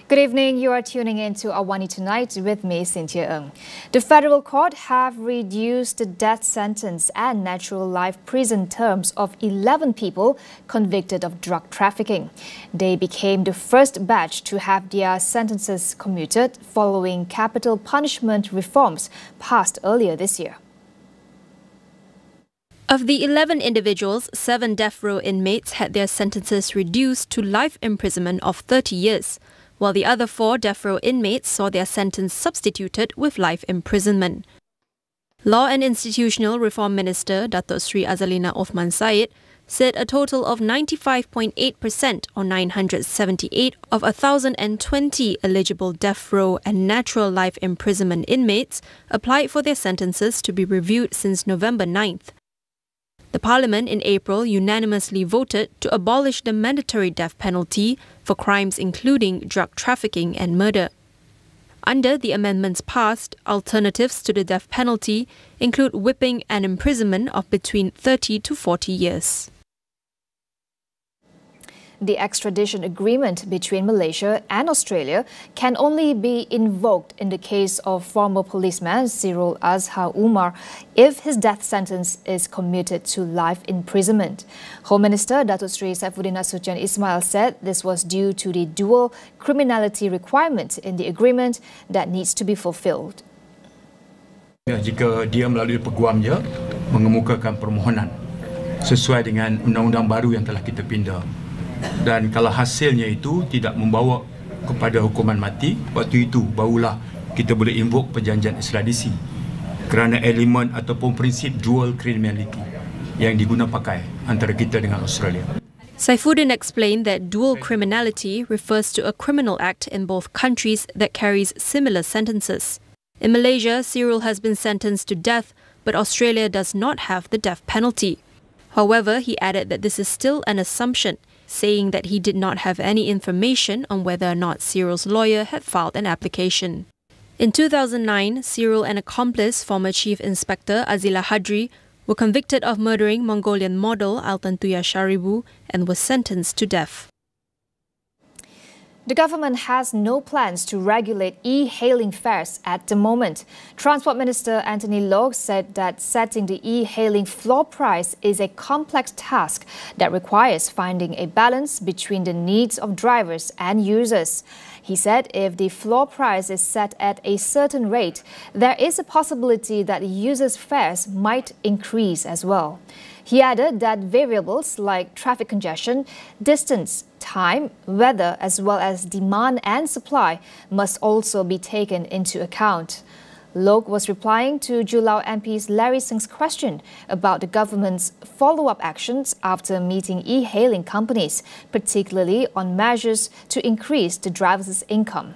Good evening. You are tuning in to AWANI Tonight with me, Cynthia Ng. The federal court have reduced the death sentence and natural life prison terms of 11 people convicted of drug trafficking. They became the first batch to have their sentences commuted following capital punishment reforms passed earlier this year. Of the 11 individuals, 7 death row inmates had their sentences reduced to life imprisonment of 30 years, while the other 4 death row inmates saw their sentence substituted with life imprisonment. Law and Institutional Reform Minister Datuk Sri Azalina Othman Said said a total of 95.8% or 978 of 1,020 eligible death row and natural life imprisonment inmates applied for their sentences to be reviewed since November 9th. The Parliament in April unanimously voted to abolish the mandatory death penalty for crimes including drug trafficking and murder. Under the amendments passed, alternatives to the death penalty include whipping and imprisonment of between 30 to 40 years. The extradition agreement between Malaysia and Australia can only be invoked in the case of former policeman Cyril Azhar Umar if his death sentence is commuted to life imprisonment. Home Minister Datuk Sri Saifuddin Nasution Ismail said this was due to the dual criminality requirement in the agreement that needs to be fulfilled. Jika dia melalui peguamnya mengemukakan permohonan sesuai dengan undang-undang baru yang telah kita pindah. Dan kalau hasilnya itu tidak membawa kepada hukuman mati, waktu itu barulah kita boleh invoke perjanjian ekstradisi kerana elemen ataupun prinsip dual criminality yang diguna pakai antara kita dengan Australia. Saifuddin explained that dual criminality refers to a criminal act in both countries that carries similar sentences. In Malaysia, Cyril has been sentenced to death, but Australia does not have the death penalty. However, he added that this is still an assumption, saying that he did not have any information on whether or not Cyril's lawyer had filed an application. In 2009, Cyril and accomplice, former Chief Inspector Azila Hadri, were convicted of murdering Mongolian model Altantuya Sharibu and was sentenced to death. The government has no plans to regulate e-hailing fares at the moment. Transport Minister Anthony Loke said that setting the e-hailing floor price is a complex task that requires finding a balance between the needs of drivers and users. He said if the floor price is set at a certain rate, there is a possibility that users' fares might increase as well. He added that variables like traffic congestion, distance, time, weather, as well as demand and supply must also be taken into account. Loke was replying to Julau MP's Larry Singh's question about the government's follow-up actions after meeting e-hailing companies, particularly on measures to increase the drivers' income.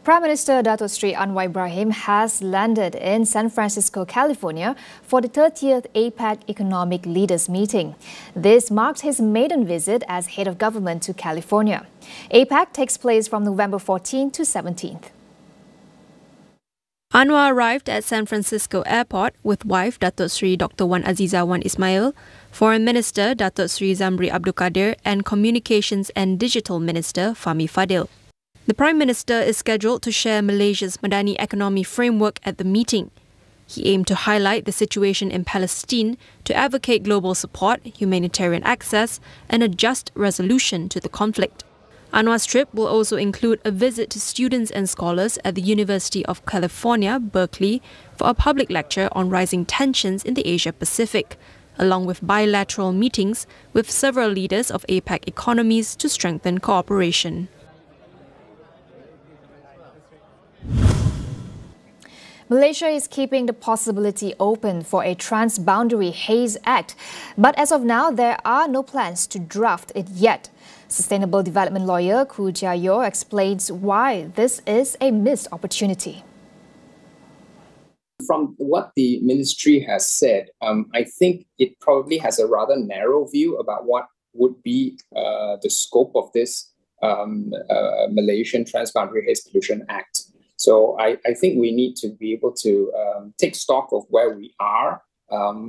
Prime Minister Datuk Sri Anwar Ibrahim has landed in San Francisco, California for the 30th APEC Economic Leaders Meeting. This marks his maiden visit as head of government to California. APEC takes place from November 14th to 17th. Anwar arrived at San Francisco Airport with wife Datuk Sri Dr. Wan Aziza Wan Ismail, Foreign Minister Datuk Sri Zamri Abdul Kadir and Communications and Digital Minister Fahmi Fadil. The Prime Minister is scheduled to share Malaysia's Madani economy framework at the meeting. He aimed to highlight the situation in Palestine to advocate global support, humanitarian access and a just resolution to the conflict. Anwar's trip will also include a visit to students and scholars at the University of California, Berkeley, for a public lecture on rising tensions in the Asia-Pacific, along with bilateral meetings with several leaders of APEC economies to strengthen cooperation. Malaysia is keeping the possibility open for a Transboundary Haze Act, but as of now, there are no plans to draft it yet. Sustainable development lawyer Khoo Jia Yo explains why this is a missed opportunity. From what the ministry has said, I think it probably has a rather narrow view about what would be the scope of this Malaysian Transboundary Haze Pollution Act. So I think we need to be able to take stock of where we are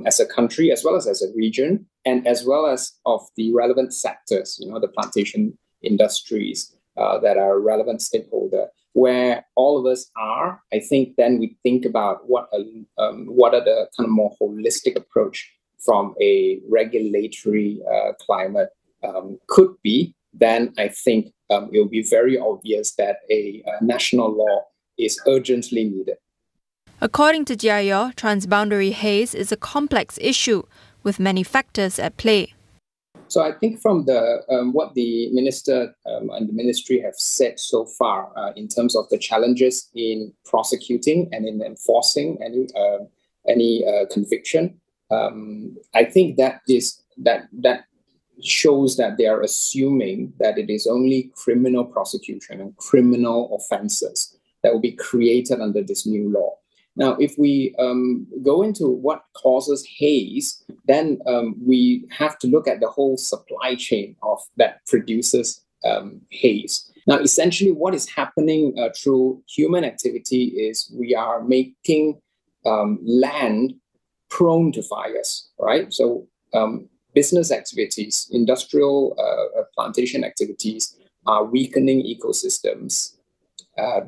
as a country, as well as a region, and as well as of the relevant sectors, the plantation industries that are a relevant stakeholder. Where all of us are, I think then we think about what are the kind of more holistic approach from a regulatory climate could be. Then I think it will be very obvious that a national law is urgently needed. According to Jiayo, transboundary haze is a complex issue with many factors at play. So I think from the what the minister and the ministry have said so far in terms of the challenges in prosecuting and in enforcing any conviction, I think that shows that they are assuming that it is only criminal prosecution and criminal offences that will be created under this new law. Now, if we go into what causes haze, then we have to look at the whole supply chain of that produces haze. Now, essentially, what is happening through human activity is we are making land prone to fires, right? So business activities, industrial plantation activities are weakening ecosystems,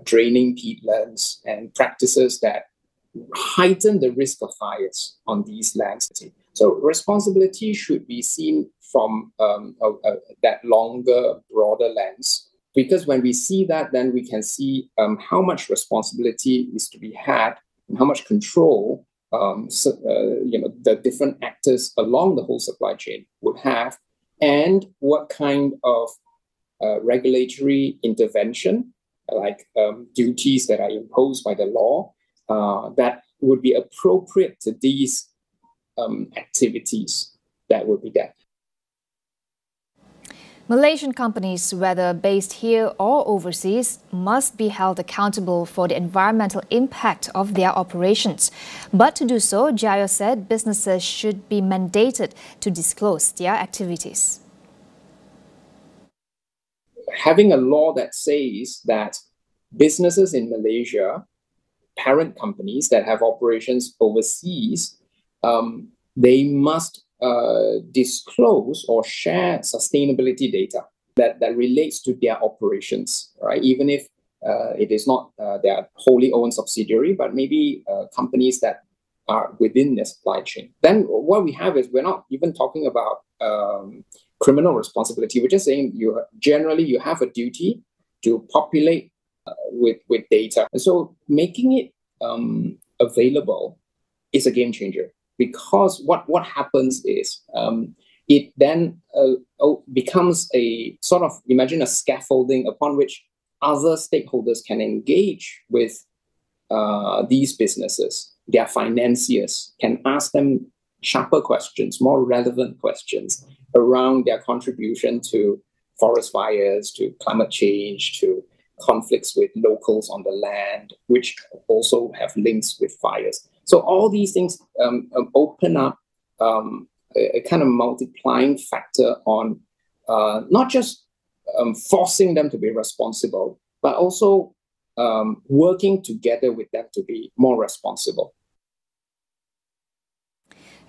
draining peatlands, and practices that heighten the risk of fires on these lands. So responsibility should be seen from that longer, broader lens, because when we see that, then we can see how much responsibility is to be had and how much control the different actors along the whole supply chain would have, and what kind of regulatory intervention, like duties that are imposed by the law, that would be appropriate to these activities that would be there. Malaysian companies, whether based here or overseas, must be held accountable for the environmental impact of their operations. But to do so, Jiayo said businesses should be mandated to disclose their activities. Having a law that says that businesses in Malaysia, parent companies that have operations overseas, they must disclose or share sustainability data that relates to their operations, right? Even if it is not their wholly owned subsidiary, but maybe companies that are within their supply chain. Then what we have is, we're not even talking about criminal responsibility. We're just saying you have a duty to populate with data. And so making it available is a game changer, because what happens is it then becomes a sort of, imagine a scaffolding upon which other stakeholders can engage with these businesses. Their financiers can ask them sharper questions, more relevant questions around their contribution to forest fires, to climate change, to conflicts with locals on the land, which also have links with fires. So all these things open up a kind of multiplying factor on not just forcing them to be responsible, but also working together with them to be more responsible.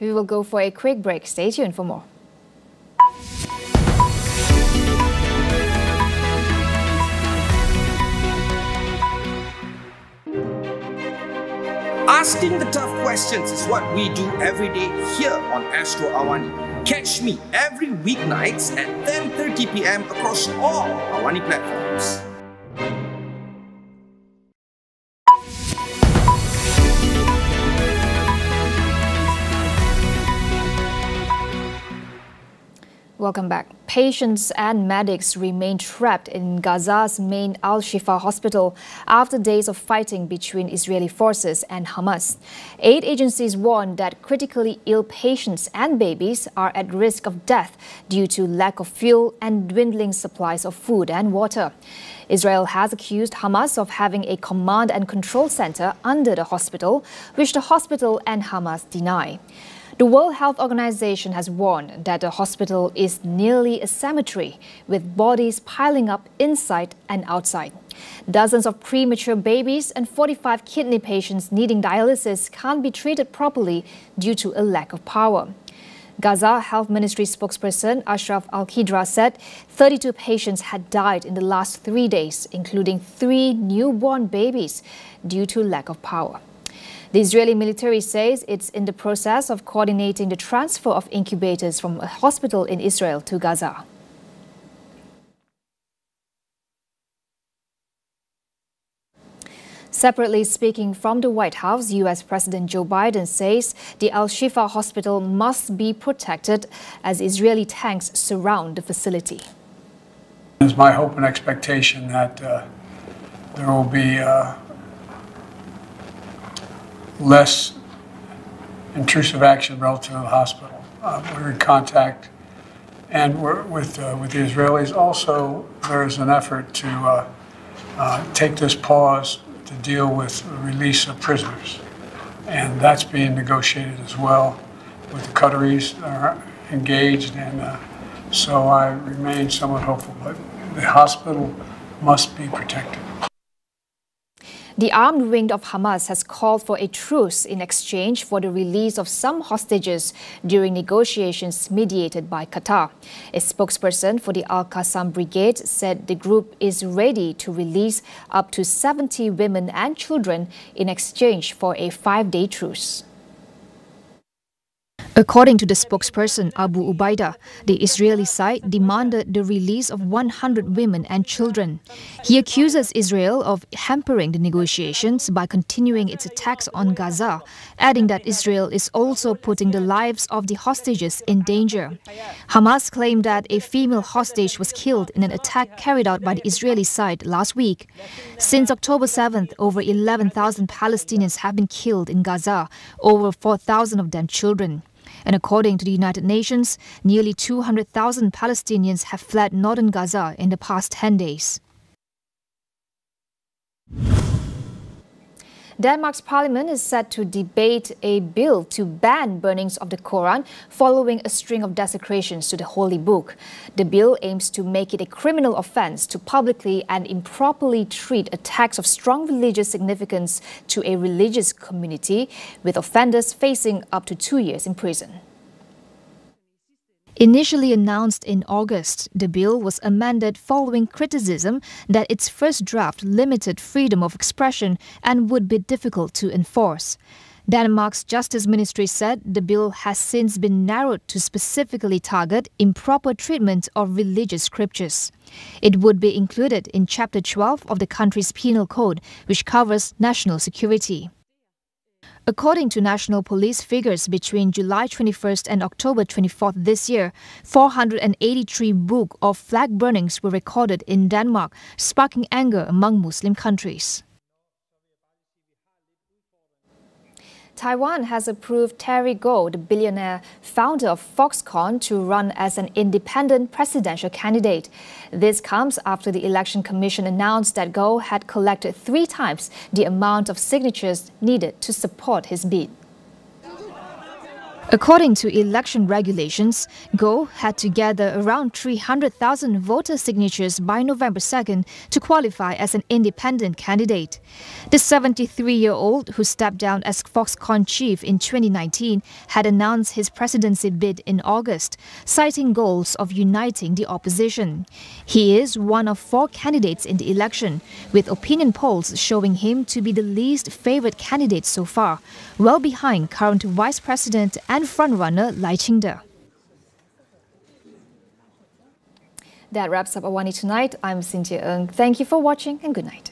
We will go for a quick break. Stay tuned for more. Asking the tough questions is what we do every day here on Astro AWANI. Catch me every weeknights at 10:30 p.m. across all AWANI platforms. Welcome back. Patients and medics remain trapped in Gaza's main Al-Shifa Hospital after days of fighting between Israeli forces and Hamas. Aid agencies warn that critically ill patients and babies are at risk of death due to lack of fuel and dwindling supplies of food and water. Israel has accused Hamas of having a command and control center under the hospital, which the hospital and Hamas deny. The World Health Organization has warned that the hospital is nearly a cemetery, with bodies piling up inside and outside. Dozens of premature babies and 45 kidney patients needing dialysis can't be treated properly due to a lack of power. Gaza Health Ministry spokesperson Ashraf Al-Qidra said 32 patients had died in the last 3 days, including 3 newborn babies, due to lack of power. The Israeli military says it's in the process of coordinating the transfer of incubators from a hospital in Israel to Gaza. Separately speaking from the White House, U.S. President Joe Biden says the Al-Shifa Hospital must be protected as Israeli tanks surround the facility. It's my hope and expectation that there will be less intrusive action relative to the hospital. We're in contact and we're with the Israelis. Also, there is an effort to take this pause to deal with the release of prisoners. And that's being negotiated as well with the Qataris are engaged. And so I remain somewhat hopeful, but the hospital must be protected. The armed wing of Hamas has called for a truce in exchange for the release of some hostages during negotiations mediated by Qatar. A spokesperson for the Al-Qassam Brigade said the group is ready to release up to 70 women and children in exchange for a 5-day truce. According to the spokesperson Abu Ubaidah, the Israeli side demanded the release of 100 women and children. He accuses Israel of hampering the negotiations by continuing its attacks on Gaza, adding that Israel is also putting the lives of the hostages in danger. Hamas claimed that a female hostage was killed in an attack carried out by the Israeli side last week. Since October 7th, over 11,000 Palestinians have been killed in Gaza, over 4,000 of them children. And according to the United Nations, nearly 200,000 Palestinians have fled northern Gaza in the past 10 days. Denmark's parliament is set to debate a bill to ban burnings of the Quran following a string of desecrations to the holy book. The bill aims to make it a criminal offence to publicly and improperly treat attacks of strong religious significance to a religious community, with offenders facing up to 2 years in prison. Initially announced in August, the bill was amended following criticism that its first draft limited freedom of expression and would be difficult to enforce. Denmark's Justice Ministry said the bill has since been narrowed to specifically target improper treatment of religious scriptures. It would be included in Chapter 12 of the country's penal code, which covers national security. According to national police figures, between July 21st and October 24th this year, 483 book or flag burnings were recorded in Denmark, sparking anger among Muslim countries. Taiwan has approved Terry Gou, the billionaire founder of Foxconn, to run as an independent presidential candidate. This comes after the Election Commission announced that Gou had collected 3 times the amount of signatures needed to support his bid. According to election regulations, Gou had to gather around 300,000 voter signatures by November 2nd to qualify as an independent candidate. The 73-year-old, who stepped down as Foxconn chief in 2019, had announced his presidency bid in August, citing goals of uniting the opposition. He is one of 4 candidates in the election, with opinion polls showing him to be the least favored candidate so far, well behind current Vice President and frontrunner Lai Ching-te. That wraps up AWANI Tonight. I'm Cynthia Ng. Thank you for watching and good night.